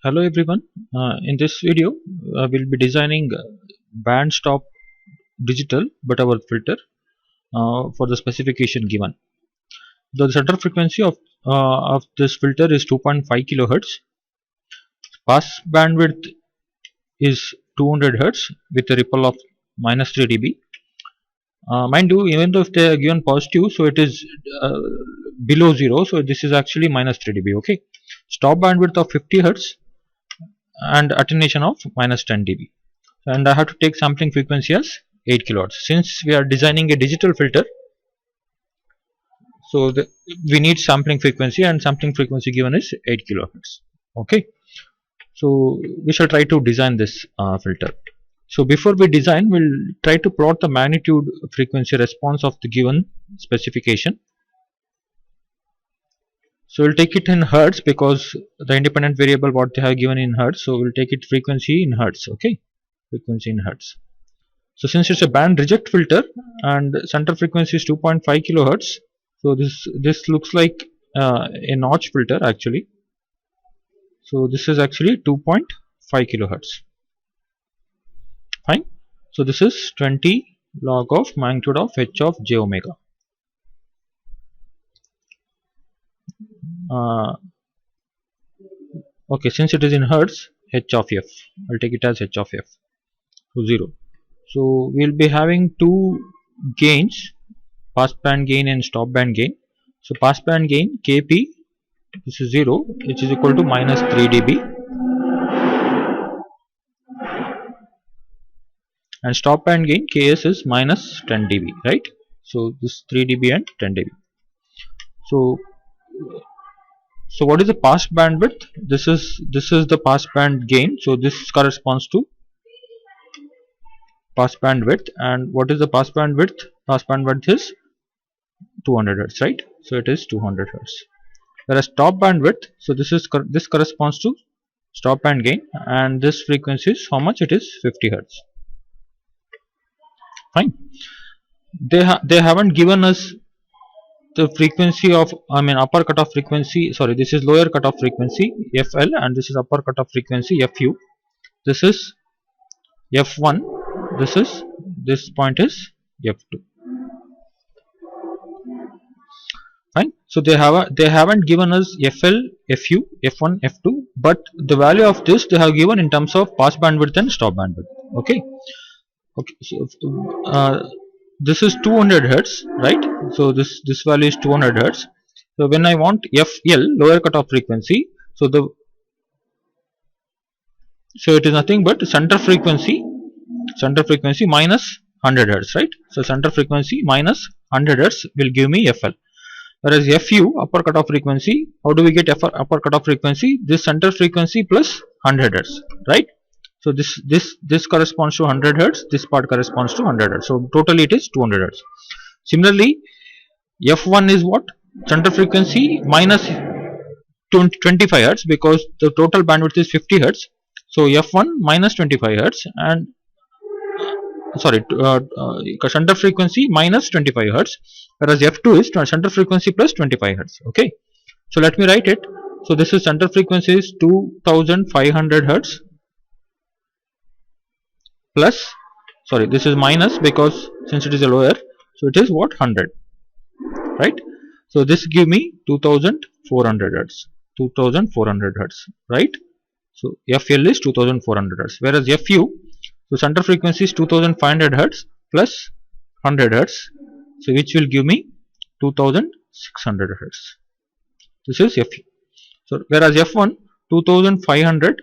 Hello everyone. In this video, we'll be designing band stop digital Butterworth filter for the specification given. The center frequency of this filter is 2.5 kilohertz. Pass bandwidth is 200 hertz with a ripple of minus 3 dB. Mind you, even though if they are given positive, so it is below zero. So this is actually minus 3 dB. Okay. Stop bandwidth of 50 hertz and attenuation of minus 10 dB. And I have to take sampling frequency as 8 kilohertz. Since we are designing a digital filter, so we need sampling frequency, and sampling frequency given is 8 kilohertz. Okay, so we shall try to design this filter. So before we design, we'll try to plot the magnitude frequency response of the given specification. So we'll take it in hertz because the independent variable what they have given in hertz. So we'll take it frequency in hertz. Okay, frequency in hertz. So since it's a band reject filter and center frequency is 2.5 kilohertz, so this looks like a notch filter actually. So this is actually 2.5 kilohertz. Fine. So this is 20 log of magnitude of h of j omega. Okay, since it is in hertz, h of f, I'll take it as h of f. So 0. So we'll be having two gains, pass band gain and stop band gain. So pass band gain kp, this is 0, which is equal to minus 3 dB, and stop band gain ks is minus 10 dB, right? So this 3 dB and 10 dB. So what is the pass bandwidth? This is the pass band gain. So this corresponds to pass bandwidth. And what is the pass bandwidth? Pass bandwidth is 200 hertz, right? So it is 200 hertz. Whereas stop bandwidth, so this corresponds to stop band gain, and this frequency is how much? It is 50 hertz. Fine. They haven't given us the frequency of, upper cutoff frequency. Sorry, this is lower cutoff frequency FL, and this is upper cutoff frequency FU. This is F1. This point is F2. Fine. So they haven't given us FL, FU, F1, F2, but the value of this they have given in terms of pass bandwidth and stop bandwidth. Okay. Okay. So this is 200 hertz, right? So this value is 200 hertz. So when I want FL, lower cutoff frequency, so it is nothing but center frequency minus 100 hertz, right? So center frequency minus 100 hertz will give me FL. Whereas FU, upper cutoff frequency, how do we get upper cutoff frequency? This center frequency plus 100 hertz, right? So this corresponds to 100 hertz. This part corresponds to 100 hertz. So totally it is 200 hertz. Similarly, F1 is what? Center frequency minus 25 hertz, because the total bandwidth is 50 hertz. So F1 minus 25 hertz, and center frequency minus 25 hertz, whereas F2 is center frequency plus 25 hertz. Okay, so let me write it. So this is center frequency is 2500 hertz plus, sorry, this is minus because since it is a lower, so it is what? 100, right? So this give me 2400 hertz, 2400 hertz, right? So FL is 2400 hertz, whereas FU, so center frequency is 2500 hertz plus 100 hertz, so which will give me 2600 hertz. This is FU. So whereas F1 2500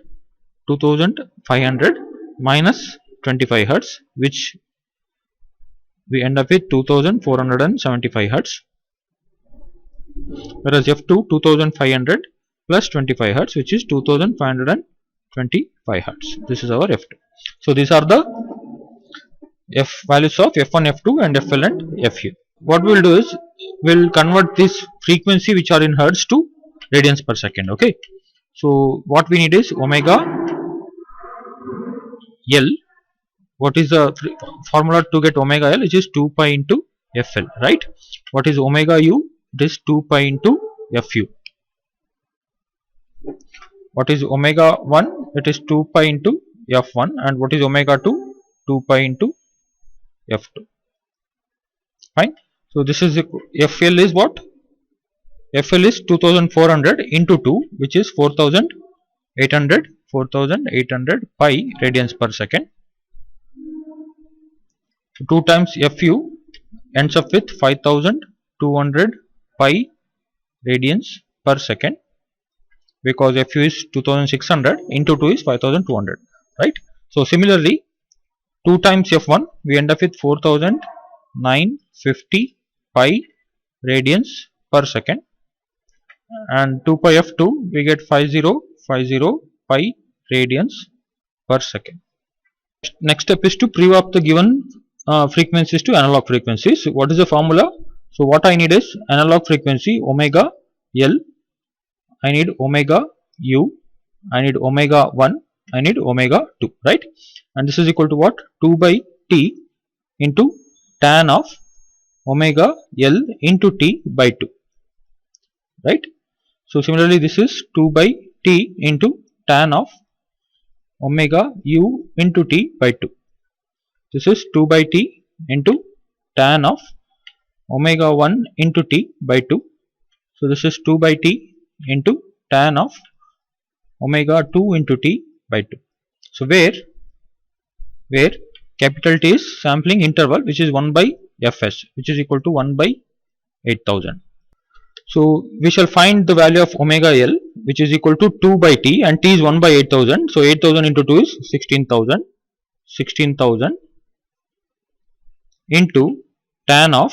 minus 25 hertz, which we end up with 2475 hertz, whereas F2 2500 plus 25 hertz, which is 2525 hertz. This is our F2. So these are the F values of F1, F2 and FL and FU. What we will do is we will convert this frequency which are in hertz to radians per second. Okay, so what we need is omega L. What is the formula to get omega L? Which is 2 pi into FL, right? What is omega U? It is 2 pi into FU. What is omega 1? It is 2 pi into f1, and what is omega 2? 2 pi into f2. Fine. So this is FL is what? FL is 2400 into 2, which is 4800 pi radians per second. So 2 times FU ends up with 5200 pi radians per second, because FU is 2600 into 2 is 5200, right? So similarly, 2 times F1 we end up with 4950 pi radians per second, and 2 pi F2 we get 5050 pi radians per second. Next step is to pre-warp the given frequencies to analog frequencies. What is the formula? So what I need is analog frequency omega L, I need omega U, I need omega 1, I need omega 2, right? And this is equal to what? 2 by T into tan of omega L into T by 2, right? So similarly, this is 2 by T into tan of omega U into T by 2. This is 2 by T into tan of omega 1 into T by 2. So this is 2 by T into tan of omega 2 into T by 2. So where capital T is sampling interval, which is 1 by Fs, which is equal to 1 by 8000. So we shall find the value of omega L, which is equal to 2 by T, and T is 1 by 8000. So 8000 into 2 is 16,000. 16,000 into tan of,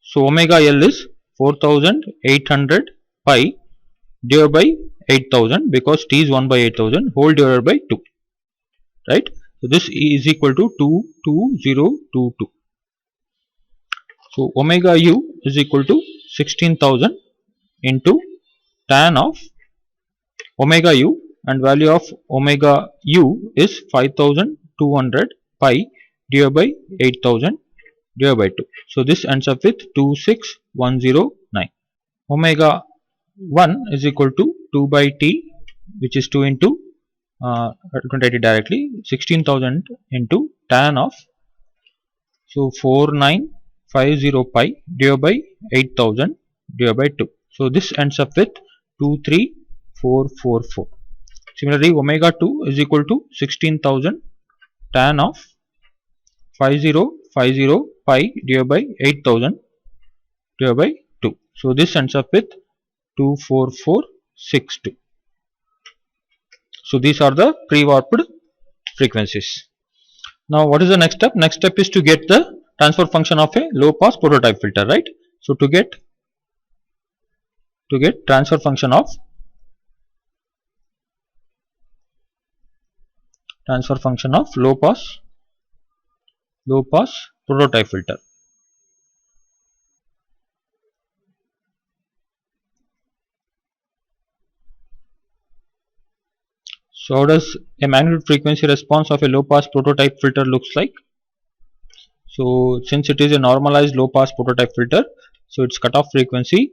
so omega L is 4800 pi divided by 8000, because T is 1 by 8000 whole divided by 2, right? So this is equal to 22022. So omega U is equal to 16,000 into tan of omega U, and value of omega U is 5200 pi divided by 8000 divided by 2. So this ends up with 26109. Omega 1 is equal to 2 by T, which is 2 into going to write it directly, 16,000 into tan of, so 4950 pi divided by 8000 divided by 2. So this ends up with 23444. Similarly, omega 2 is equal to 16,000 tan of 5050 pi divided by 8000 divided by 2. So this ends up with 24462. So these are the pre-warped frequencies. Now what is the next step? Next step is to get the transfer function of a low pass prototype filter, right? So to get transfer function of low pass prototype filter. So how does a magnitude frequency response of a low pass prototype filter looks like? So since it is a normalized low pass prototype filter, so its cutoff frequency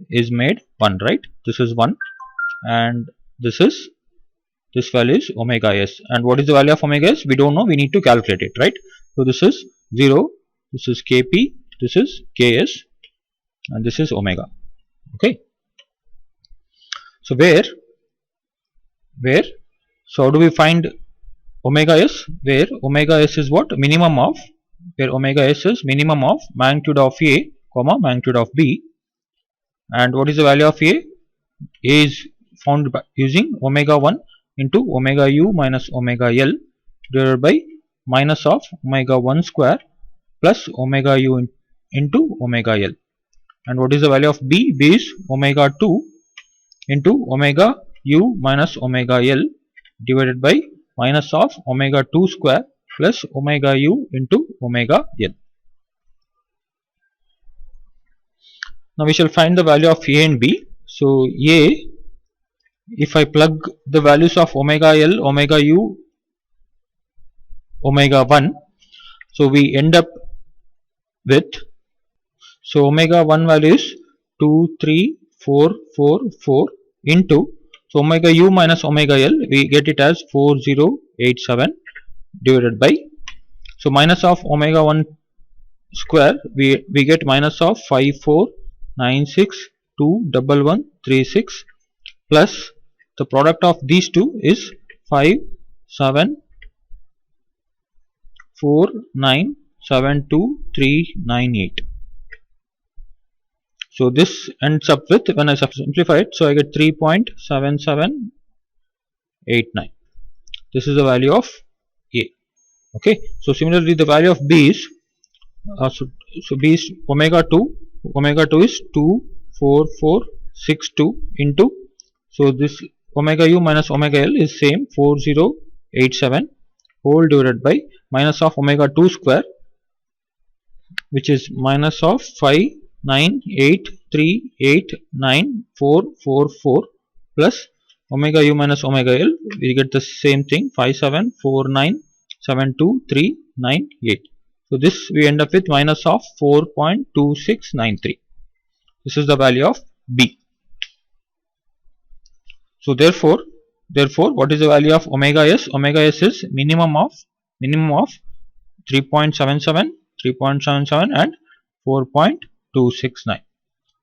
is made 1, right? This is 1, and this value is omega s. And what is the value of omega s? We don't know, we need to calculate it, right? So this is 0, this is kp, this is ks, and this is omega. Okay. So so how do we find omega s? Where omega s is what? Minimum of, where omega s is minimum of magnitude of A, comma magnitude of B. And what is the value of A? A is found by using omega 1 into omega u minus omega L divided by minus of omega 1 square plus omega u into omega L. And what is the value of B? B is omega 2 into omega u minus omega L divided by minus of omega 2 square plus omega u into omega L. Now we shall find the value of A and B. So A, if I plug the values of omega L, omega u, omega 1, so we end up with, so omega 1 value is 23444 into, So omega u minus omega L, we get it as 4087 divided by, so minus of omega 1 square, we get minus of 549621136 plus the product of these two is 57497238. So this ends up with, when I simplify it, so I get 3.7789. This is the value of A. Okay, so similarly the value of B is so B is omega 2 is 24462 into, so this omega u minus omega L is same 4087 whole divided by minus of omega 2 square, which is minus of 598389444 plus omega u minus omega L, we get the same thing 57497238. So this we end up with minus of 4.2693. This is the value of B. So therefore what is the value of omega s? Omega s is minimum of 3.77 and 4.269.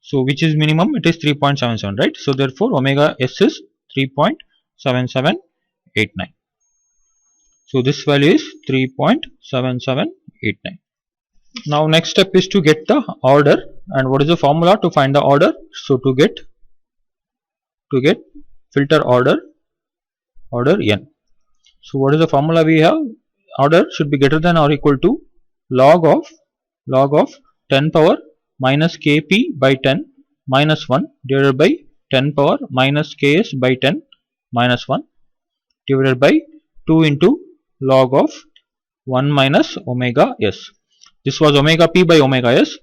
So which is minimum? It is 3.77, right? So therefore omega s is 3.7789. So this value is 3.7789. Now next step is to get the order, and what is the formula to find the order? So to get filter order n. So what is the formula we have? Order should be greater than or equal to log of 10 power minus kp by 10 minus 1 divided by 10 power minus ks by 10 minus 1 divided by 2 into log of 1 minus omega s. This was omega p by omega s.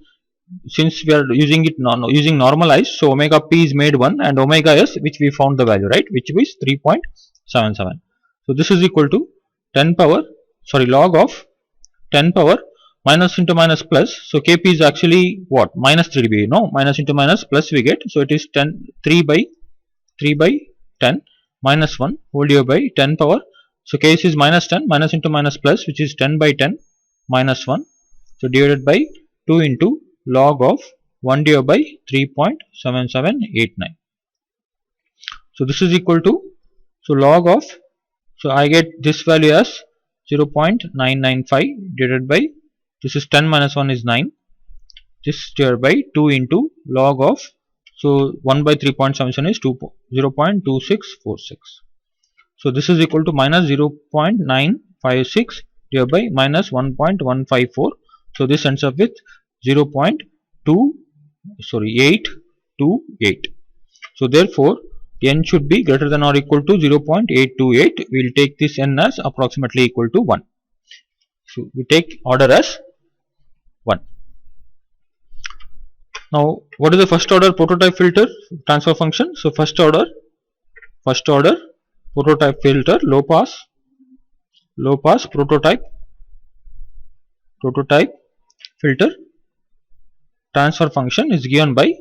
Since we are using it using normalized, so omega p is made 1 and omega s, which we found the value, right, which is 3.77. So this is equal to log of 10 power minus into minus plus. So kp is actually what? Minus 3 dB. No, minus into minus plus we get. So it is 3 by 10 minus 1 whole divided by 10 power. So ks is minus 10 minus into minus plus, which is 10 by 10 minus 1. So divided by 2 into log of 1 divided by 3.7789. So this is equal to, so log of, so I get this value as 0.995 divided by, this is 10 minus 1 is 9, this divided by 2 into log of, so 1 by 3.77 is 0.2646. So this is equal to minus 0.956 divided by minus 1.154. So this ends up with 0.828. So therefore n should be greater than or equal to 0.828. We will take this n as approximately equal to 1. So we take order as 1. Now what is the first order prototype filter transfer function? So first order prototype filter, low pass prototype filter transfer function is given by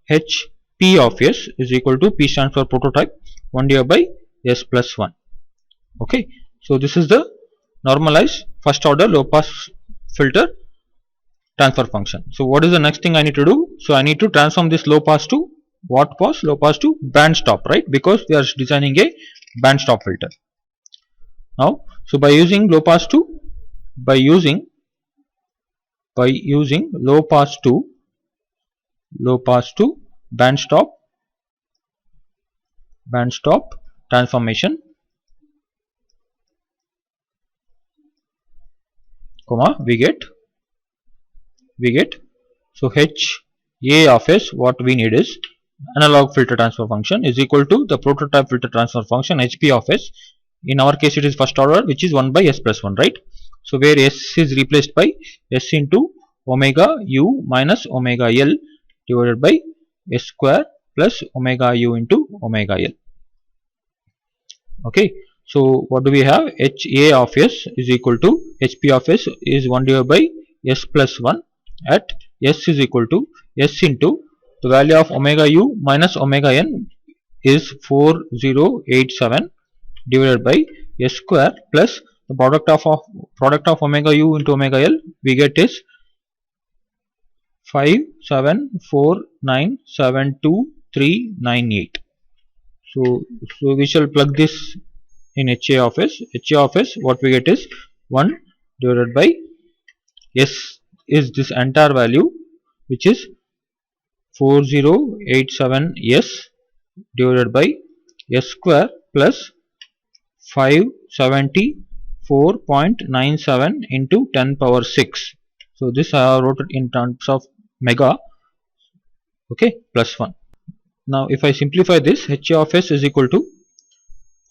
h p of s is equal to, p stands for prototype, 1 divided by s plus 1. Okay, so this is the normalized first order low pass filter transfer function. So what is the next thing I need to do? So I need to transform this low pass to what pass? Low pass to band stop, right? Because we are designing a band stop filter. Now, so by using low pass to, by using low pass to band stop transformation, comma, we get so h a of s, what we need is analog filter transfer function is equal to the prototype filter transfer function h p of s. In our case it is first order, which is 1 by s plus 1, right? So where s is replaced by s into omega u minus omega L divided by s square plus omega u into omega L. Okay, so what do we have? h a of s is equal to h p of s is 1 divided by s plus 1 at s is equal to s into the value of omega u minus omega n. is 4087 divided by s square plus the product of omega u into omega L we get is 57497238. So we shall plug this in HA of S. HA of S, what we get is 1 divided by S is this entire value, which is 4087S divided by S square plus 574.97 into 10 power 6. So this I have wrote it in terms of mega, okay, plus 1. Now if I simplify this, HA of S is equal to,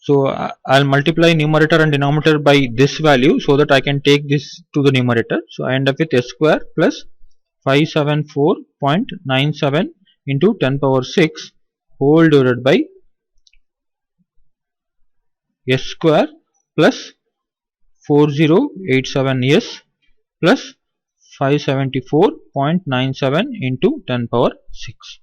so I'll multiply numerator and denominator by this value so that I can take this to the numerator. So I end up with S square plus 574.97 into 10 power 6 whole divided by S square plus 4087S plus 574.97 into 10 power 6.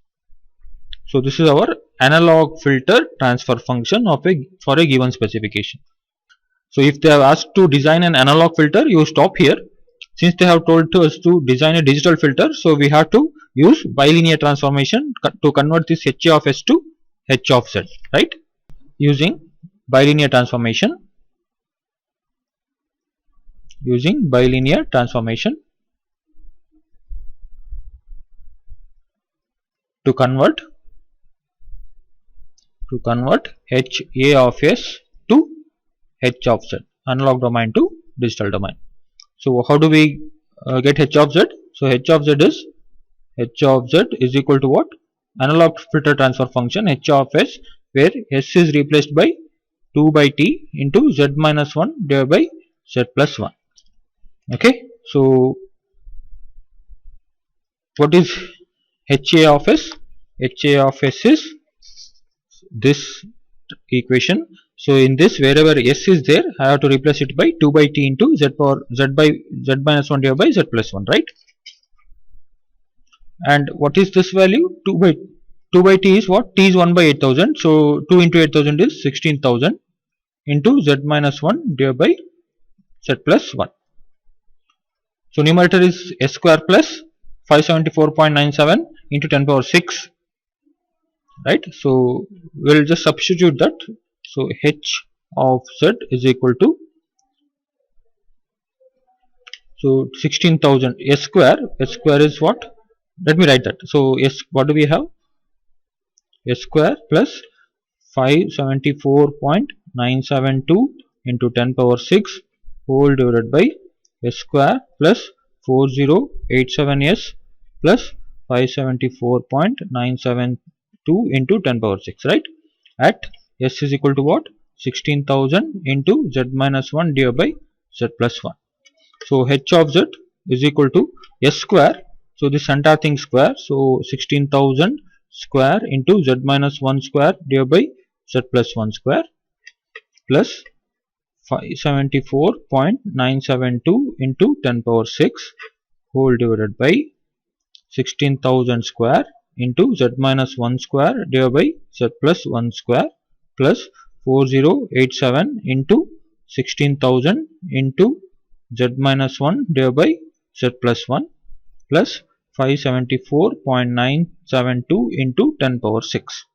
So this is our analog filter transfer function of for a given specification. So if they have asked to design an analog filter, you stop here. Since they have told us to design a digital filter, so we have to use bilinear transformation to convert this HA of S to H of Z, right? Using bilinear transformation. To convert HA of S to H of Z, analog domain to digital domain. So how do we get H of Z? So H of Z is equal to what? Analog filter transfer function H of S, where S is replaced by 2 by T into Z minus 1 divided by Z plus 1. Okay, so what is HA of S? HA of S is this equation. So in this, wherever S is there, I have to replace it by 2 by T into Z by Z minus 1 divided by Z plus 1, right? And what is this value? 2 by T is what? T is 1 by 8000. So 2 into 8000 is 16,000 into Z minus 1 divided by Z plus 1. So numerator is S square plus 574.97 into 10 power 6, right? So we'll just substitute that. So H of Z is equal to, so 16,000 S square is what? Let me write that. So S, what do we have? S square plus 574.972 into 10 power 6 whole divided by S square plus 4087S plus 574.972 into 10 power 6, right? At S is equal to what? 16,000 into Z minus 1 divided by Z plus 1. So H of Z is equal to S square. So this entire thing square. So 16,000 square into Z minus 1 square divided by Z plus 1 square plus 574.972 into 10 power 6 whole divided by 16,000 square into Z minus 1 square divided by Z plus 1 square plus 4087 into 16,000 into Z minus 1 divided by Z plus 1 plus 574.972 into 10 power 6.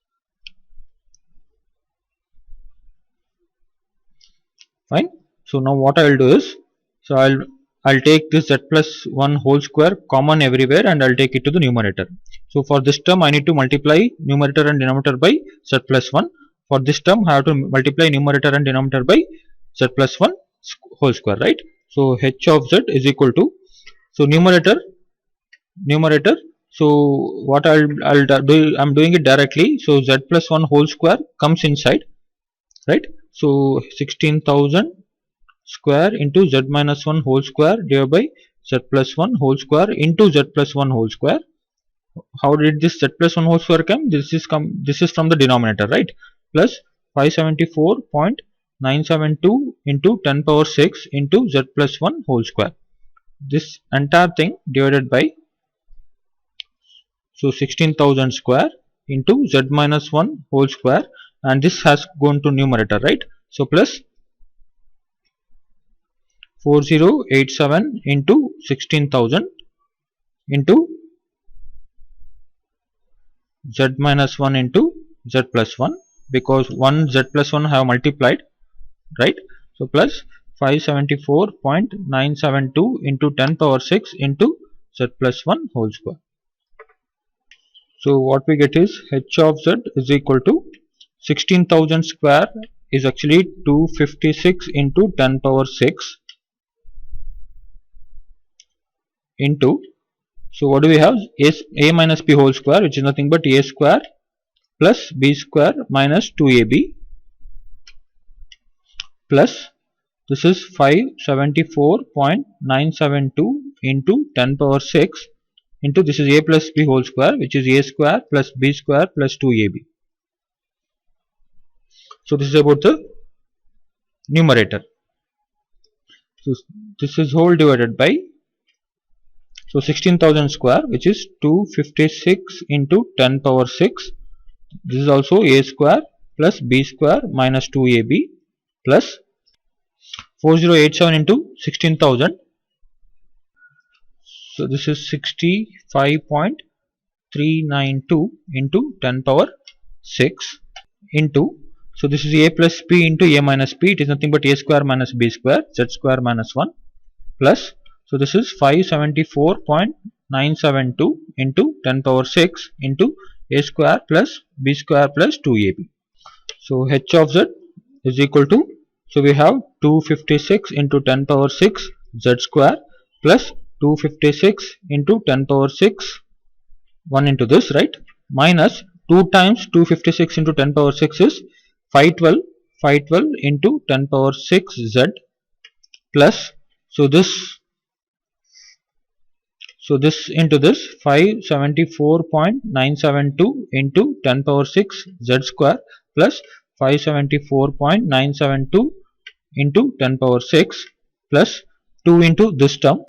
Fine. So now what I will do is, so I'll take this Z plus 1 whole square common everywhere and I'll take it to the numerator. So for this term I need to multiply numerator and denominator by Z plus 1. For this term I have to multiply numerator and denominator by Z plus 1 whole square, right? So H of Z is equal to, so numerator, so what I'll do, I'm doing it directly. So Z plus 1 whole square comes inside, right? So 16,000 square into Z minus 1 whole square divided by Z plus 1 whole square into Z plus 1 whole square. How did this Z plus 1 whole square come? This is from the denominator, right? Plus 574.972 into 10 power 6 into Z plus 1 whole square. This entire thing divided by, so 16,000 square into z minus 1 whole square, and this has gone to numerator, right? So plus 4087 into 16,000 into z minus 1 into z plus 1, because 1 z plus 1 have multiplied, right? So plus 574.972 into 10 power 6 into z plus 1 whole square. So what we get is h of z is equal to 16,000 square is actually 256 into 10 power 6 into, so what do we have, a minus b whole square, which is nothing but a square plus b square minus 2ab, plus this is 574.972 into 10 power 6 into, this is a plus b whole square, which is a square plus b square plus 2ab. So this is about the numerator. So this is whole divided by, so 16,000 square, which is 256 into 10 power 6. This is also a square plus b square minus 2ab plus 4087 into 16,000. So this is 65.392 into 10 power 6 into, so this is a plus b into a minus b, it is nothing but a square minus b square, z square minus 1, plus, so this is 574.972 into 10 power 6 into a square plus b square plus 2ab. So h of z is equal to, so we have 256 into 10 power 6 z square plus 256 into 10 power 6, 1 into this, right, minus 2 times 256 into 10 power 6 is 512 into 10 power 6 z plus, so this into this 574.972 into 10 power 6 z square plus 574.972 into 10 power 6 plus 2 into this term,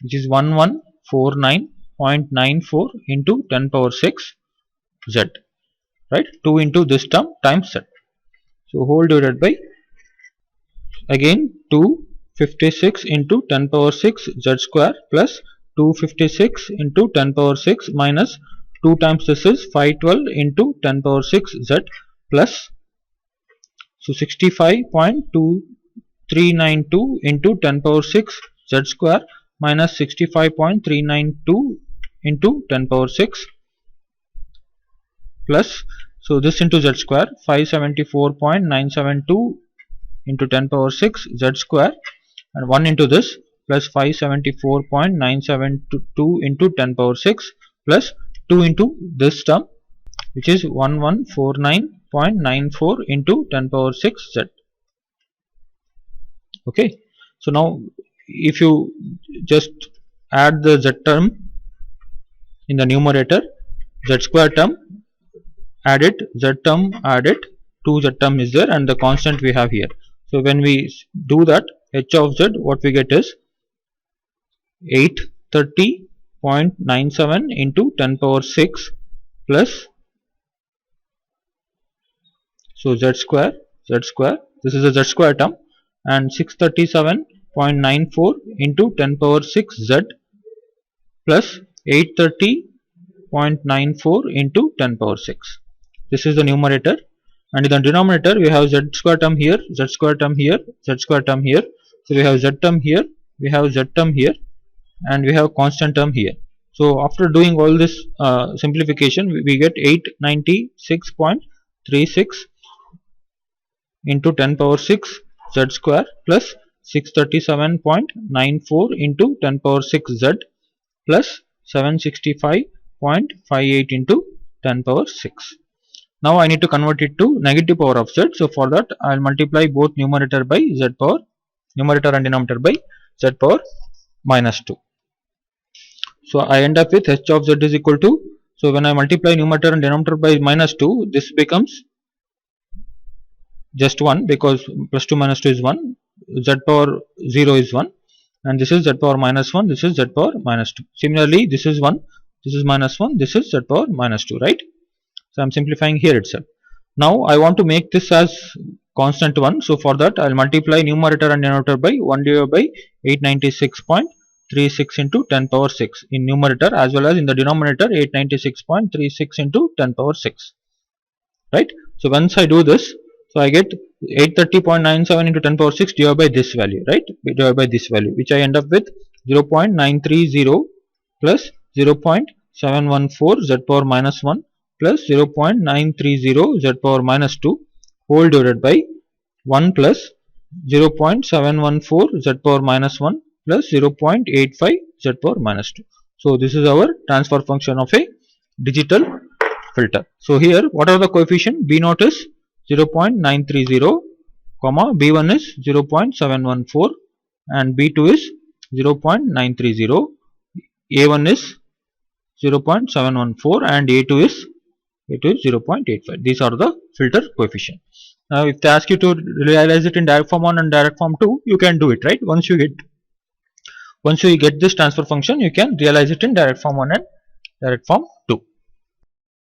which is 1149.94 into 10 power 6 z, right, 2 into this term times z. So whole divided by, again 256 into 10 power 6 z square plus 256 into 10 power 6 minus 2 times this is 512 into 10 power 6 z plus, so 65.2392 into 10 power 6 z square minus 65.392 into 10 power 6 plus, so this into z square 574.972 into 10 power 6 z square, and 1 into this plus 574.972 into 10 power 6 plus 2 into this term, which is 1149.94 into 10 power 6 z. Okay, so now if you just add the z term in the numerator, z square term, add it, z term, add it, 2 z term is there, and the constant we have here. So when we do that, h of z, what we get is 830.97 into 10 power 6 plus, so z square, this is a z square term, and 637.94 into 10 power 6 z plus 830.94 into 10 power 6. This is the numerator, and in the denominator we have z square term here, z square term here, z square term here. So we have z term here, we have z term here, and we have constant term here. So after doing all this simplification, we get 896.36 into 10 power 6 z square plus 637.94 into 10 power 6 z plus 765.58 into 10 power 6. Now I need to convert it to negative power of z. So for that I will multiply both numerator by z power, numerator and denominator by z power minus 2. So I end up with h of z is equal to, so when I multiply numerator and denominator by minus 2, this becomes just 1, because plus 2 minus 2 is 1, z power 0 is 1, and this is z power minus 1, this is z power minus 2. Similarly, this is 1, this is minus 1, this is z power minus 2, right? So I'm simplifying here itself. Now I want to make this as constant 1. So for that I'll multiply numerator and denominator by 1 divided by 896.36 into 10 power 6 in numerator, as well as in the denominator 896.36 into 10 power 6. Right? So once I do this, so I get 830.97 into 10 power 6 divided by this value, right? Divided by this value, which I end up with 0.930 plus 0.714 z power minus 1 plus 0.930 z power minus 2 whole divided by 1 plus 0.714 z power minus 1 plus 0.85 z power minus 2. So this is our transfer function of a digital filter. So here what are the coefficient? B0 is 0.930, comma B1 is 0.714 and B2 is 0.930, A1 is 0.714 and A2 is 0.85. These are the filter coefficient. Now if they ask you to realize it in direct form 1 and direct form 2, you can do it, right? Once you get this transfer function, you can realize it in direct form 1 and direct form 2.